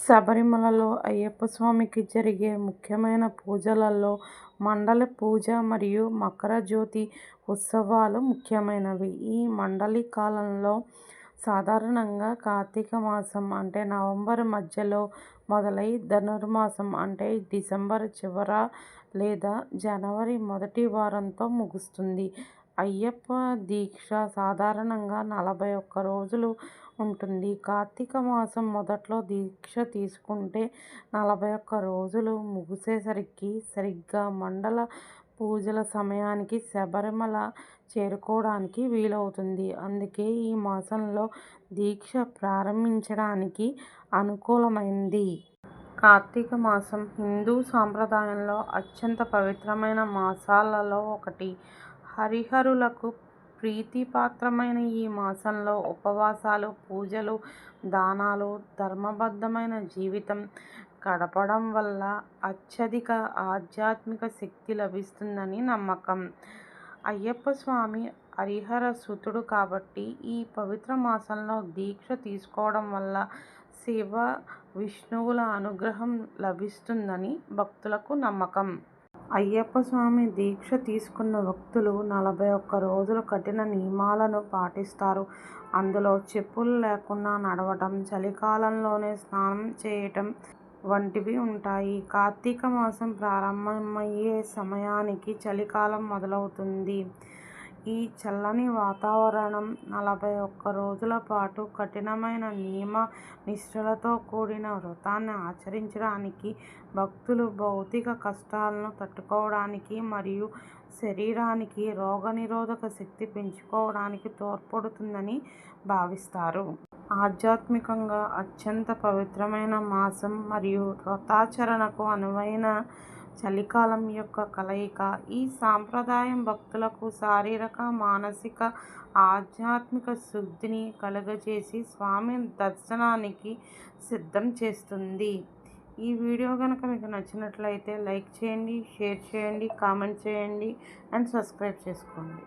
శబరిమలలో అయ్యప్ప స్వామికి జరిగే ముఖ్యమైన పూజలలో మండలి పూజ మరియు మకర జ్యోతి ఉత్సవాలు ముఖ్యమైనవి. ఈ మండలి కాలంలో సాధారణంగా కార్తీక మాసం అంటే నవంబర్ మధ్యలో మొదలై ధనుర్మాసం అంటే డిసెంబర్ చివర లేదా జనవరి మొదటి వారంతో ముగుస్తుంది. అయ్యప్ప దీక్ష సాధారణంగా 41 రోజులు ఉంటుంది. కార్తీక మాసం మొదట్లో దీక్ష తీసుకుంటే 41 రోజులు ముగిసేసరికి సరిగ్గా మండల పూజల సమయానికి శబరిమల చేరుకోవడానికి వీలవుతుంది. అందుకే ఈ మాసంలో దీక్ష ప్రారంభించడానికి అనుకూలమైంది. కార్తీక మాసం హిందూ సాంప్రదాయంలో అత్యంత పవిత్రమైన మాసాలలో ఒకటి. హరిహరులకు ప్రీతిపాత్రమైన ఈ మాసంలో ఉపవాసాలు, పూజలు, దానాలు, ధర్మబద్ధమైన జీవితం గడపడం వల్ల అత్యధిక ఆధ్యాత్మిక శక్తి లభిస్తుందని నమ్మకం. అయ్యప్ప స్వామి హరిహర సుతుడు కాబట్టి ఈ పవిత్ర మాసంలో దీక్ష తీసుకోవడం వల్ల శివ, విష్ణువుల అనుగ్రహం లభిస్తుందని భక్తులకు నమ్మకం. అయ్యప్ప స్వామి దీక్ష తీసుకున్న భక్తులు 41 రోజులు కఠిన నియమాలను పాటిస్తారు. అందులో చెప్పులు లేకుండా నడవటం, చలికాలంలోనే స్నానం చేయటం వంటివి ఉంటాయి. కార్తీక మాసం ప్రారంభమయ్యే సమయానికి చలికాలం మొదలవుతుంది. ఈ చల్లని వాతావరణం 41 రోజుల పాటు కఠినమైన నియమ నిష్ఠలతో కూడిన వ్రతాన్ని ఆచరించడానికి, భక్తులు భౌతిక కష్టాలను తట్టుకోవడానికి మరియు శరీరానికి రోగనిరోధక శక్తి పెంచుకోవడానికి తోడ్పడుతుందని భావిస్తారు. ఆధ్యాత్మికంగా అత్యంత పవిత్రమైన మాసం మరియు వ్రతాచరణకు అనువైన చలికాలం యొక్క కలయిక. ఈ సాంప్రదాయం భక్తులకు శారీరక, మానసిక, ఆధ్యాత్మిక శుద్ధిని కలుగజేసి స్వామి దర్శనానికి సిద్ధం చేస్తుంది. ఈ వీడియో కనుక మీకు నచ్చినట్లయితే లైక్ చేయండి, షేర్ చేయండి, కామెంట్ చేయండి అండ్ సబ్స్క్రైబ్ చేసుకోండి.